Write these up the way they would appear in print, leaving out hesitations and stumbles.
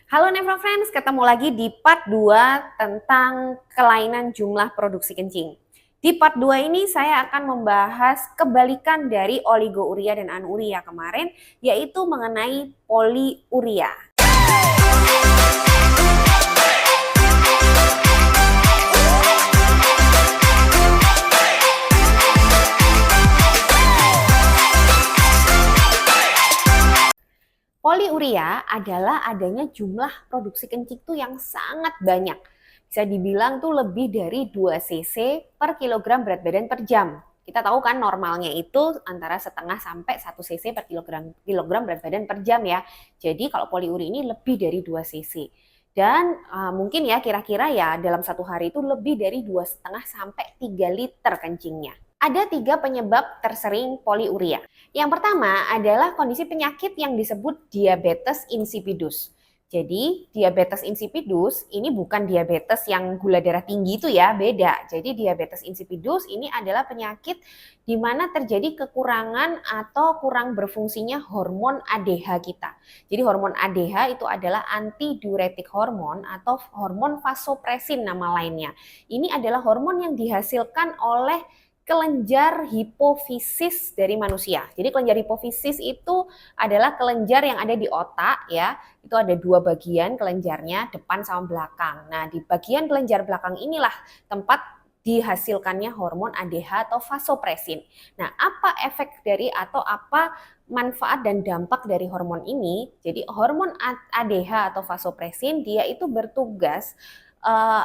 Halo Nevro Friends, ketemu lagi di part 2 tentang kelainan jumlah produksi kencing. Di part 2 ini saya akan membahas kebalikan dari oligouria dan anuria kemarin, yaitu mengenai poliuria. Poliuria adalah adanya jumlah produksi kencing tuh yang sangat banyak. Bisa dibilang tuh lebih dari 2 cc per kilogram berat badan per jam. Kita tahu kan normalnya itu antara setengah sampai 1 cc per kilogram berat badan per jam ya. Jadi kalau poliuri ini lebih dari 2 cc. Dan mungkin ya kira-kira ya dalam satu hari itu lebih dari 2,5 sampai 3 liter kencingnya. Ada 3 penyebab tersering poliuria. Yang pertama adalah kondisi penyakit yang disebut diabetes insipidus. Jadi diabetes insipidus ini bukan diabetes yang gula darah tinggi itu ya, beda. Jadi diabetes insipidus ini adalah penyakit di mana terjadi kekurangan atau kurang berfungsinya hormon ADH kita. Jadi hormon ADH itu adalah antidiuretik hormon atau hormon vasopresin nama lainnya. Ini adalah hormon yang dihasilkan oleh kelenjar hipofisis dari manusia. Jadi kelenjar hipofisis itu adalah kelenjar yang ada di otak ya. Itu ada 2 bagian kelenjarnya, depan sama belakang. Nah, di bagian kelenjar belakang inilah tempat dihasilkannya hormon ADH atau vasopresin. Nah, apa efek dari atau apa manfaat dan dampak dari hormon ini? Jadi hormon ADH atau vasopresin dia itu bertugas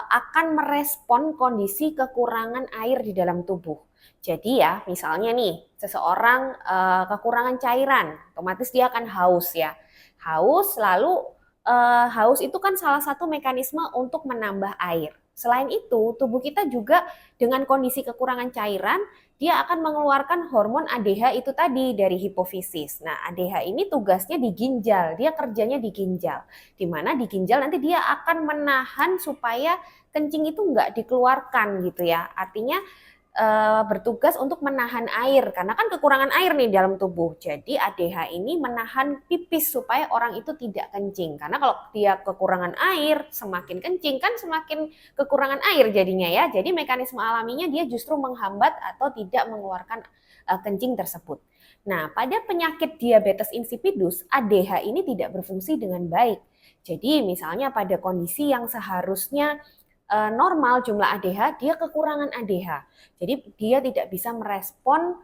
akan merespon kondisi kekurangan air di dalam tubuh. Jadi ya, misalnya nih, seseorang kekurangan cairan, otomatis dia akan haus ya. Haus, lalu haus itu kan salah satu mekanisme untuk menambah air. Selain itu, tubuh kita juga dengan kondisi kekurangan cairan, dia akan mengeluarkan hormon ADH itu tadi dari hipofisis. Nah, ADH ini tugasnya di ginjal, dia kerjanya di ginjal. Di mana di ginjal nanti dia akan menahan supaya kencing itu nggak dikeluarkan gitu ya. Artinya bertugas untuk menahan air karena kan kekurangan air nih dalam tubuh. Jadi ADH ini menahan pipis supaya orang itu tidak kencing. Karena kalau dia kekurangan air, semakin kencing kan semakin kekurangan air jadinya ya. Jadi mekanisme alaminya dia justru menghambat atau tidak mengeluarkan kencing tersebut. Nah, pada penyakit diabetes insipidus, ADH ini tidak berfungsi dengan baik. Jadi misalnya pada kondisi yang seharusnya normal jumlah ADH, dia kekurangan ADH. Jadi dia tidak bisa merespon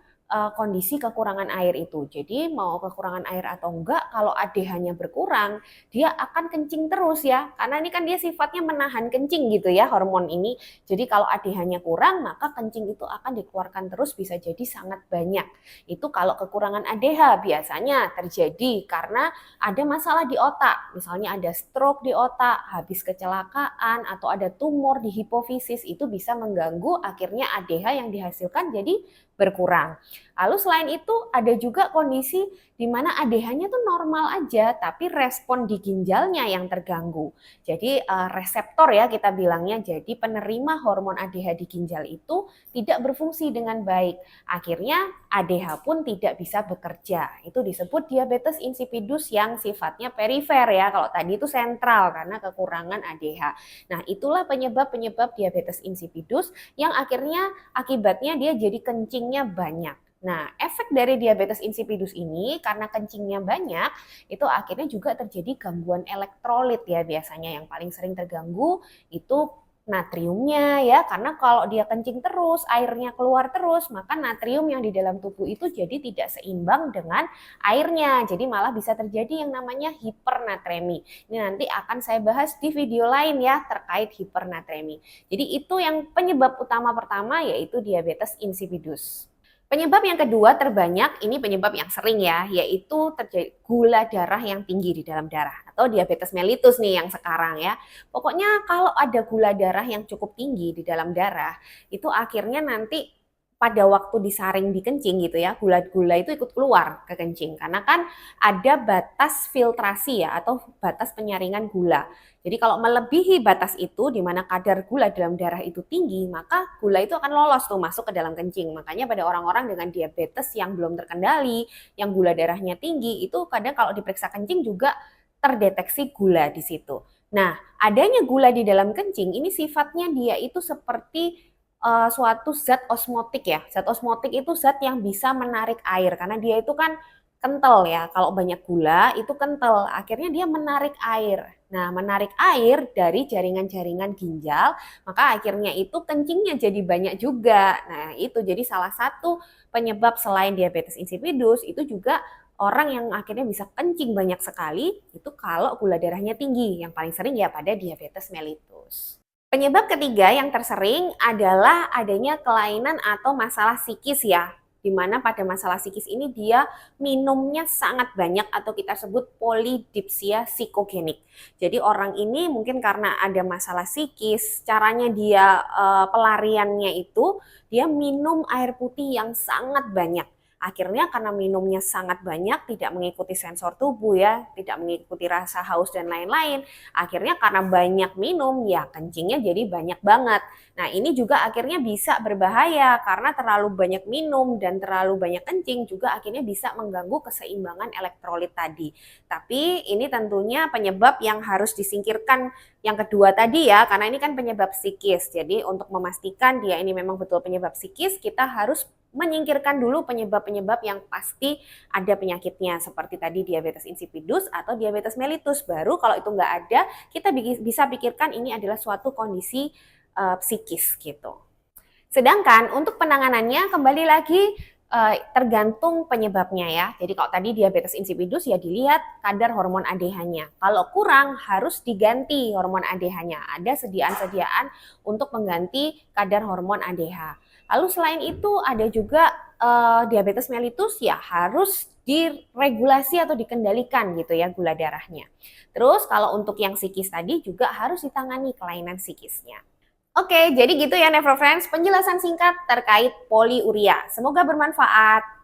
kondisi kekurangan air itu. Jadi mau kekurangan air atau enggak, kalau ADH-nya berkurang, dia akan kencing terus ya. Karena ini kan dia sifatnya menahan kencing gitu ya hormon ini. Jadi kalau ADH-nya kurang, maka kencing itu akan dikeluarkan terus bisa jadi sangat banyak. Itu kalau kekurangan ADH biasanya terjadi karena ada masalah di otak. Misalnya ada stroke di otak, habis kecelakaan, atau ada tumor di hipofisis, itu bisa mengganggu akhirnya ADH yang dihasilkan jadi berkurang. Lalu selain itu ada juga kondisi di mana ADH-nya tuh normal aja tapi respon di ginjalnya yang terganggu. Jadi reseptor ya kita bilangnya, jadi penerima hormon ADH di ginjal itu tidak berfungsi dengan baik. Akhirnya ADH pun tidak bisa bekerja. Itu disebut diabetes insipidus yang sifatnya perifer ya. Kalau tadi itu sentral karena kekurangan ADH. Nah, itulah penyebab-penyebab diabetes insipidus yang akhirnya akibatnya dia jadi kencingnya banyak. Nah, efek dari diabetes insipidus ini karena kencingnya banyak, itu akhirnya juga terjadi gangguan elektrolit ya biasanya. Yang paling sering terganggu itu natriumnya ya, karena kalau dia kencing terus, airnya keluar terus, maka natrium yang di dalam tubuh itu jadi tidak seimbang dengan airnya. Jadi malah bisa terjadi yang namanya hipernatremi. Ini nanti akan saya bahas di video lain ya terkait hipernatremi. Jadi itu yang penyebab utama pertama yaitu diabetes insipidus. Penyebab yang kedua terbanyak, ini penyebab yang sering ya, yaitu terjadi gula darah yang tinggi di dalam darah atau diabetes mellitus nih yang sekarang ya. Pokoknya kalau ada gula darah yang cukup tinggi di dalam darah, itu akhirnya nanti pada waktu disaring di kencing gitu ya, gula-gula itu ikut keluar ke kencing karena kan ada batas filtrasi ya atau batas penyaringan gula. Jadi kalau melebihi batas itu di mana kadar gula dalam darah itu tinggi, maka gula itu akan lolos tuh masuk ke dalam kencing. Makanya pada orang-orang dengan diabetes yang belum terkendali, yang gula darahnya tinggi, itu kadang kalau diperiksa kencing juga terdeteksi gula di situ. Nah, adanya gula di dalam kencing ini sifatnya dia itu seperti suatu zat osmotik ya. Zat osmotik itu zat yang bisa menarik air karena dia itu kan kental ya. Kalau banyak gula itu kental, akhirnya dia menarik air. Nah, menarik air dari jaringan-jaringan ginjal, maka akhirnya itu kencingnya jadi banyak juga. Nah, itu jadi salah satu penyebab selain diabetes insipidus itu juga orang yang akhirnya bisa kencing banyak sekali itu kalau gula darahnya tinggi. Yang paling sering ya pada diabetes mellitus. Penyebab ketiga yang tersering adalah adanya kelainan atau masalah psikis ya. Di mana pada masalah psikis ini dia minumnya sangat banyak atau kita sebut polidipsia psikogenik. Jadi orang ini mungkin karena ada masalah psikis, caranya dia pelariannya itu dia minum air putih yang sangat banyak. Akhirnya karena minumnya sangat banyak, tidak mengikuti sensor tubuh ya, tidak mengikuti rasa haus dan lain-lain. Akhirnya karena banyak minum, ya kencingnya jadi banyak banget. Nah ini juga akhirnya bisa berbahaya karena terlalu banyak minum dan terlalu banyak kencing juga akhirnya bisa mengganggu keseimbangan elektrolit tadi. Tapi ini tentunya penyebab yang harus disingkirkan yang kedua tadi ya, karena ini kan penyebab psikis. Jadi untuk memastikan dia ini memang betul penyebab psikis, kita harus menyingkirkan dulu penyebab-penyebab yang pasti ada penyakitnya seperti tadi diabetes insipidus atau diabetes mellitus. Baru kalau itu nggak ada, kita bisa pikirkan ini adalah suatu kondisi psikis gitu. Sedangkan untuk penanganannya kembali lagi tergantung penyebabnya ya. Jadi kalau tadi diabetes insipidus ya dilihat kadar hormon ADH-nya. Kalau kurang harus diganti hormon ADH-nya. Ada sediaan-sediaan untuk mengganti kadar hormon ADH. Lalu selain itu ada juga diabetes mellitus ya harus diregulasi atau dikendalikan gitu ya gula darahnya. Terus kalau untuk yang psikis tadi juga harus ditangani kelainan psikisnya. Oke, jadi gitu ya Nevrofriends, penjelasan singkat terkait poliuria. Semoga bermanfaat.